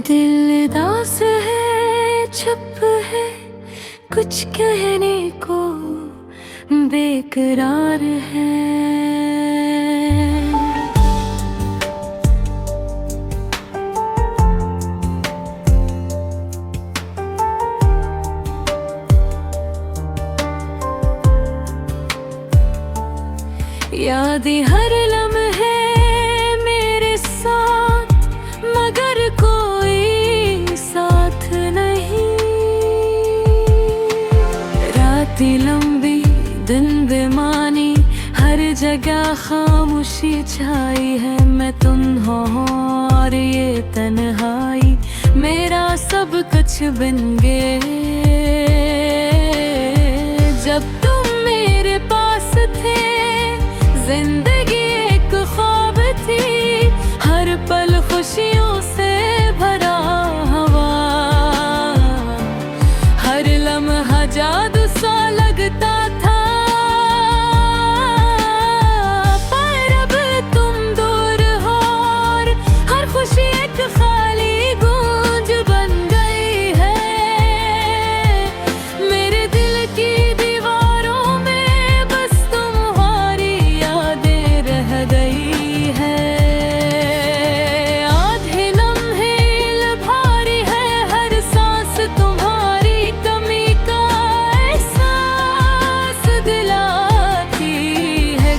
दिल दास है, चुप है, कुछ कहने को बेकरार है। यादें हर लम्हे मेरे साथ, मगर कोई साथ नहीं। रातें लंबी, दिन बेमानी, हर जगह खामोशी छाई है। मैं तुम हो और ये तन्हाई, मेरा सब कुछ बिन गए। जब तुम मेरे पास थे, जिंदगी एक ख्वाब थी, हर पल खुशियों से भरा हवा। हर लम्हा जादू सा लगता था, पर अब तुम दूर हो और हर खुशी एक खाली गूंज बन गई है। मेरे दिल की दीवारों में बस तुम्हारी यादें रह गई है। आधे लम्हे भारी है, हर सांस तुम्हारी कमी का एहसास दिलाती है।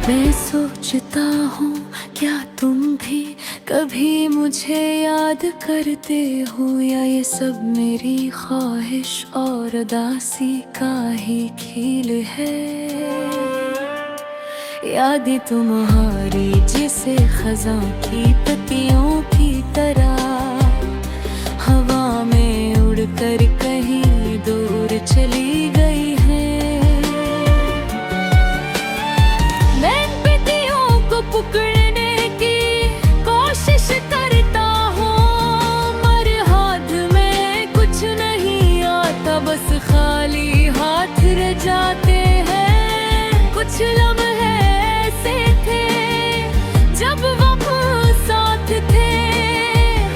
मैं सोचता हूँ, क्या तुम भी कभी मुझे याद करते हो, या ये सब मेरी ख्वाहिश और उदासी का ही खेल है। यादें तुम्हारी जैसे खज़ां की पत्तियों की तरह, हवा में उड़कर कहीं दूर चली गई है। मैं इन पत्तियों को पकड़ने की कोशिश करता हूँ, मगर हाथ में कुछ नहीं आता, बस खाली हाथ रह जाते हैं। कुछ लम्हे ऐसे थे जब वक्त साथ थे,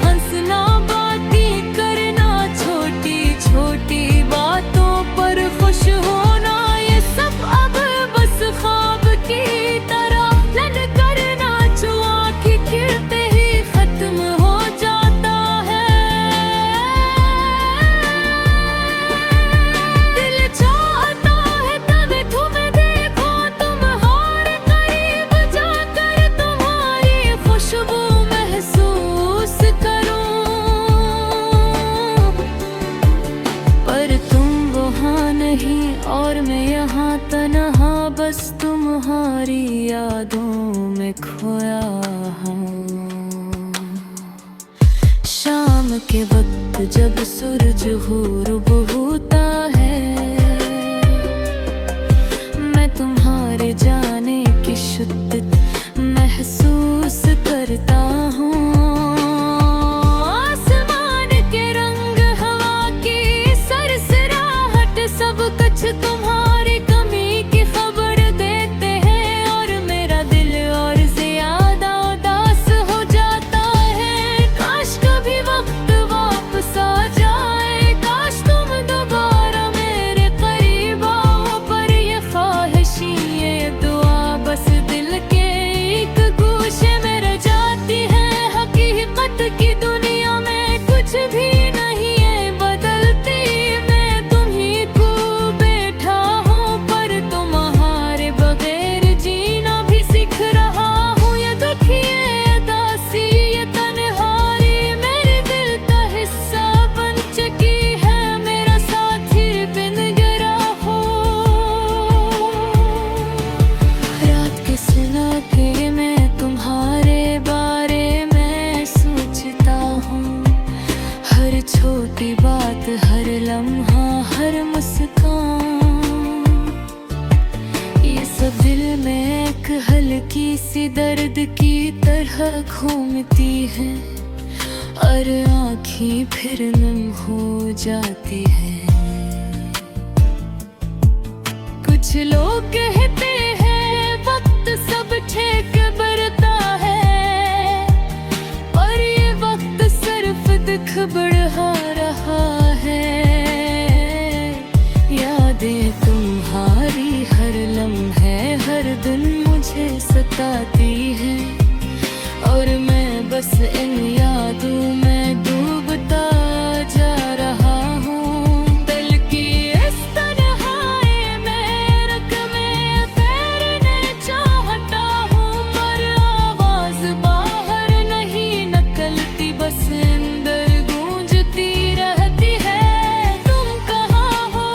हंसना, बातें करना, छोटी छोटी बातों पर खुश होना, ये सब अब बस ख्वाब की तरह ललकारना जो आँखें खिलते ही खत्म हो जाता है। दिल चाहता है तब तुम्हें देखो, तुम्हारे करीब जाकर तुम्हारी खुशबू महसूस करूं, पर तुम वहाँ नहीं और मैं यहाँ तन्हा, बस तुम्हारी यादों में खोया हूँ। शाम के वक्त जब सूरज गरूब होता है, मैं तुम्हारे जाने की शिद्दत महसूस करता हूँ। आसमान के रंग, हवा की सरसराहट, सब कुछ तुम्हारी कमी की खबर देते हैं, और मेरा दिल और ज्यादा उदास हो जाता है। काश कभी वक्त वापस आ जाए, काश तुम दोबारा मेरे करीब आओ, पर ये ख्वाहिशी, ये दुआ बस दिल के एक गोशे में रह जाती है। हकीकत की दुनिया में कुछ भी नहीं है बदलती, मैं तुम्हीं को बैठा हूँ, पर तुम्हारे बगैर जीना भी सीख रहा हूँ। ये दुखी, ये उदासी, ये तन्हाई मेरे दिल का हिस्सा बन चुकी है, मेरा साथी बिन गिरा हो। रात के सन्नाटे में तुम्हारे बारे में सोचता हूँ, हर छोटी बात, हर लम्हा, हर मुस्कान, ये सब दिल में एक हल्की सी दर्द की तरह घूमती है, और आँखें फिर नम हो जाती है। कुछ लोग कहते हैं वक्त सब ठीक बरता है, दुख बढ़ा रहा है। यादें तुम्हारी हर लम्हे हर दिन मुझे सताती है, और मैं बस इन यादों में डूबता जा रहा हूँ। दिल की इस तन्हाई में रकमे तैरने चाहता हूँ, पर आवाज बाहर नहीं निकलती, बस अंदर गूंजती रहती है। तुम कहाँ हो,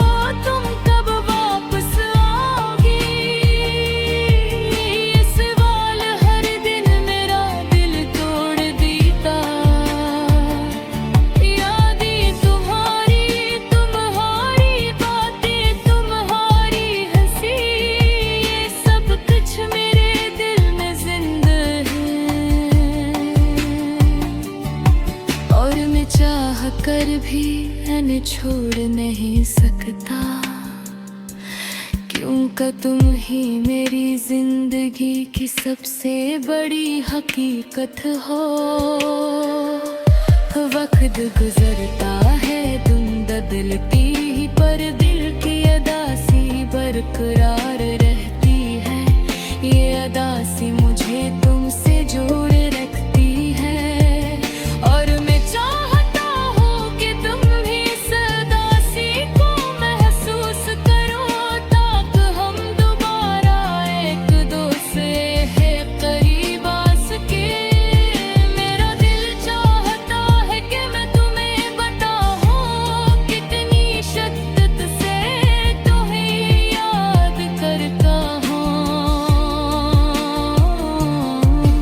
तुम कब वापस आओगी, ये सवाल हर दिन मेरा दिल तोड़ देता। यादें तुम्हारी, तुम्हारी बातें, तुम्हारी हंसी, ये सब कुछ मेरे दिल में जिंदा है, और मैं चाह कर भी इन्हें छोड़ नहीं सकता, क्योंकि तुम ही मेरी जिंदगी की सबसे बड़ी हकीकत हो। वक्त गुजरता है तुम बदलती ही, पर दिल की अदासी बरकरार रहती है। ये अदासी मुझे तुमसे जोड़े रखती है, और मैं चाहता हूँ कि तुम भी इस अदासी को महसूस करो, ताकि हम दोबारा एक दूसरे के करीब आ सके। मेरा दिल चाहता है कि मैं तुम्हें बताऊँ कितनी शिद्दत से तुम्हें याद करता हूँ।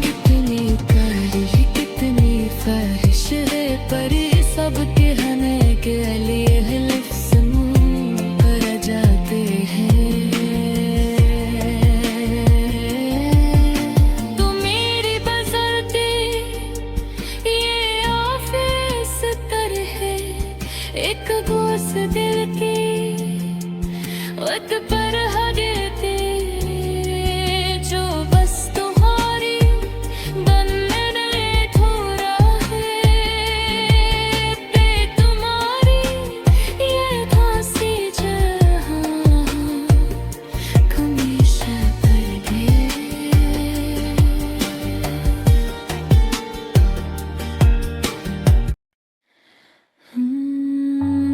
कितनी ख्वाहिश, कितनी ख्वाहिश है, पर ये सब कहने के लिए लफ्ज़ मुँह पर जाते हैं। तुम मेरी बसरते ये आफिस तरह है, एक गोस दिल की वक्त पर हगते, जो बस तुम्हारी बनने थोड़ा है। पे तुम्हारी ये फांसी जहाँ हमेशा पर गए।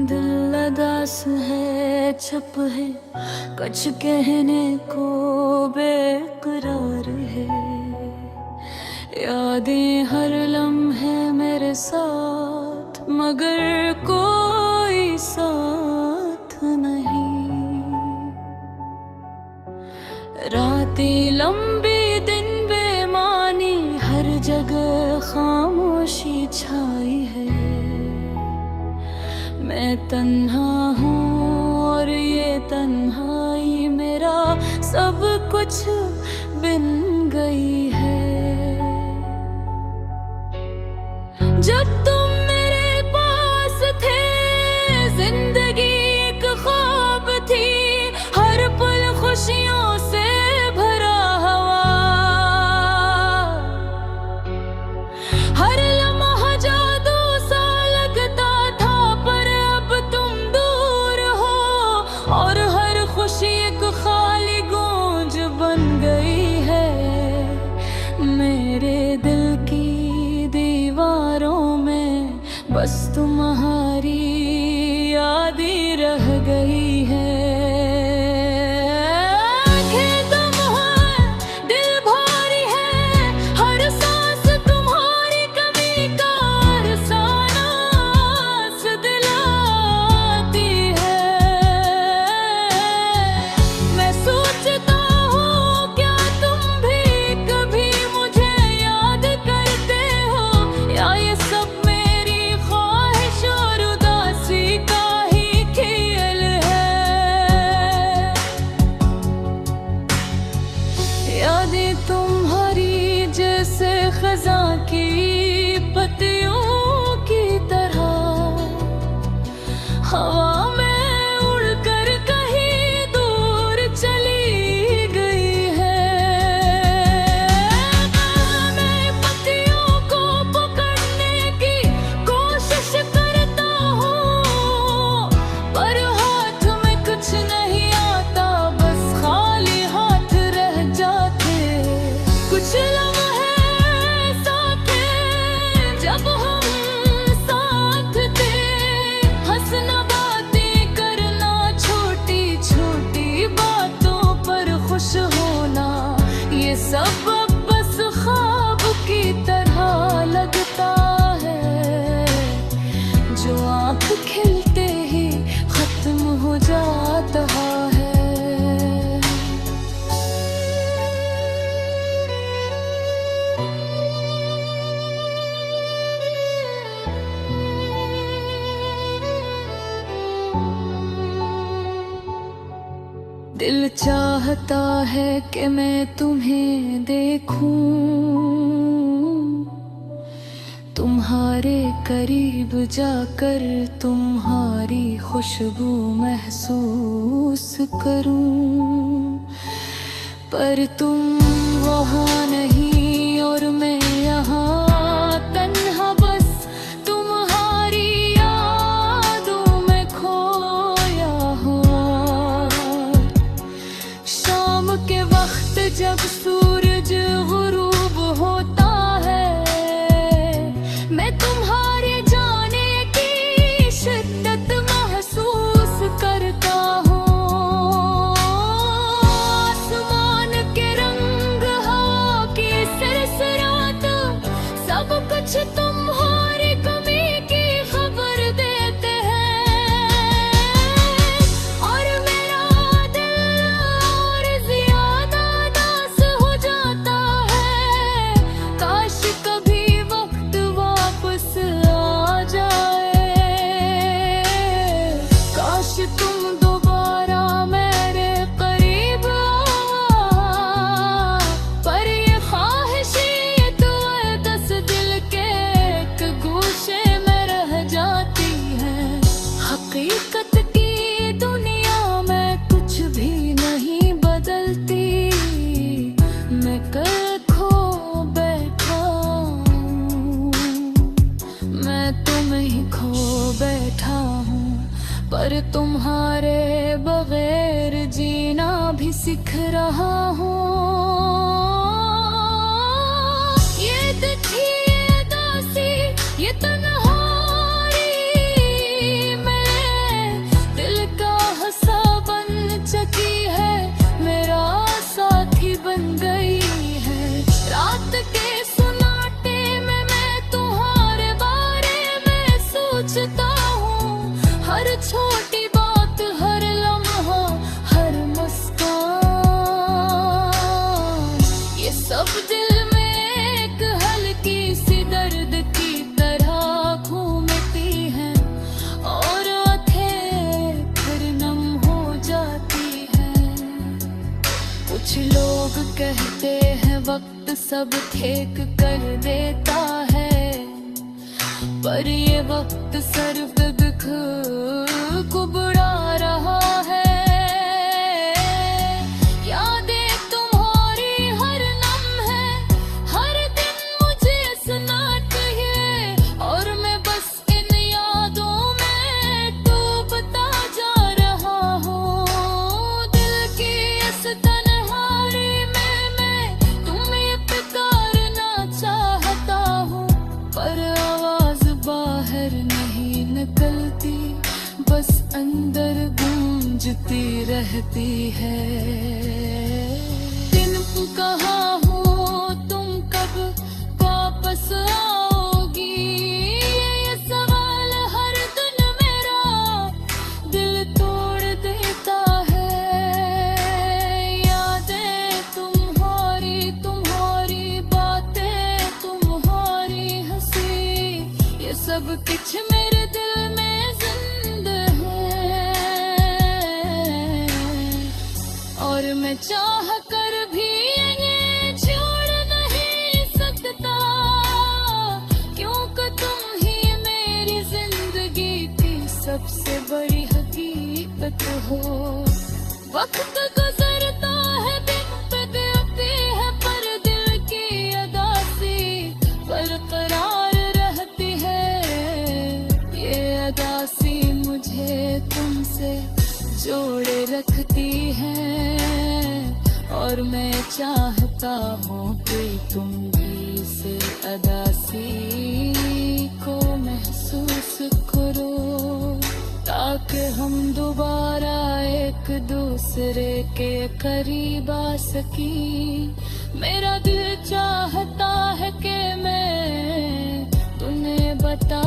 दिल अदास है, छप है, कुछ कहने को बेकरार है। यादें हर लम्हे मेरे साथ, मगर कोई साथ नहीं। रातें लंबी, दिन बेमानी, हर जगह खामोशी छाई है। मैं तन्हा हूँ और ये तन्हाई मेरा सब कुछ बिन गई है। जब तुम मेरे पास थे, जिंदगी एक ख्वाब थी, हर पल खुशियों से भरा हुआ। हर लम्हा जादू सा लगता था, पर अब तुम दूर हो, और हर खुशी एक खाली गूंज बन गई है। मेरे दिल की दीवारों में बस तुम्हारी याद ही रह गई है। आँखें तुम हो, दिल भारी है, हर सांस तुम्हारी कमी का अफसाना दिलाती है। मैं सोचता हूँ क्या तुम भी कभी मुझे याद करते हो, या ये सब मेरी ख्वाहिश और उदासी का ही खेल है। दिल चाहता है कि मैं तुम्हें देखूं, तुम्हारे करीब जाकर तुम्हारी खुशबू महसूस करूं। पर तुम वहाँ नहीं और मैं यहाँ तन्हा, बस तुम्हारी यादों में खोया हूँ। शाम के वक्त जब सूरज गुरूब होता है, मैं तुम्हारे जाने की शिद्दत महसूस करता हूँ। आसमान के रंग, हवा की सरसराहट, सब कुछ तुम्हारी कमी की खबर देते हैं। और मेरा दिल और ज्यादा दास हो जाता है। काश कभी वक्त वापस आ जाए, काश तुम दोबारा मेरे करीब आओ। पर ये ख्वाहिश, ये दुआ दस दिल के एक गोशे में रह जाती है। हकीकत की दुनिया में कुछ भी नहीं बदलती, मैं कल खो बैठा हूँ, मैं तुम्हें ही खो बैठा हूँ। पर तुम्हारे बगैर जीना भी सीख रहा हूँ। ये दुखी, ये दासी, ये तन्हाई मेरे दिल का हंसा बन चुकी है, मेरा साथी बन गई है। रात के सुनाटे में मैं तुम्हारे बारे में सोचता हूँ। हर छोटी बात, हर लम्हा, हर मुस्कान, ये सब दिल में एक हल्की सी दर्द की तरह घूमती है और आंखें फिर नम हो जाती है। कुछ लोग कहते हैं वक्त सब ठीक कर देता है, पर ये वक्त सिर्फ दुख को बढ़ा रहा है। यादें तुम्हारी हर लम्हे, हर दिन मुझे सुनाती है, और मैं बस इन यादों में डूबता जा रहा हूँ। दिल की इस तन्हाई में मैं तुम्हें पुकारना चाहता हूँ, पर आवाज बाहर नहीं निकलती, बस अंदर गूंजती रहती है। दिन कहाँ हो तुम, कब वापस आओगी, ये सवाल हर दिन मेरा दिल तोड़ देता है। यादें तुम्हारी, तुम्हारी बातें, तुम्हारी हंसी, ये सब कुछ मेरे दिल में जिंदा है। और मैं चाह कर भी इन्हें छोड़ नहीं सकता, क्योंकि तुम ही मेरी जिंदगी की सबसे बड़ी हकीकत हो। वक्त गुजरता है, दिन बदलती है, पर दिल की अदासी बरकरार रहती है। ये अदासी मुझे तुमसे जोड़े रखती है, और मैं चाहता हूँ कि तुम भी इस अदासी को महसूस करो, ताकि हम दोबारा एक दूसरे के करीब आ सकी। मेरा दिल चाहता है कि मैं तुम्हें बता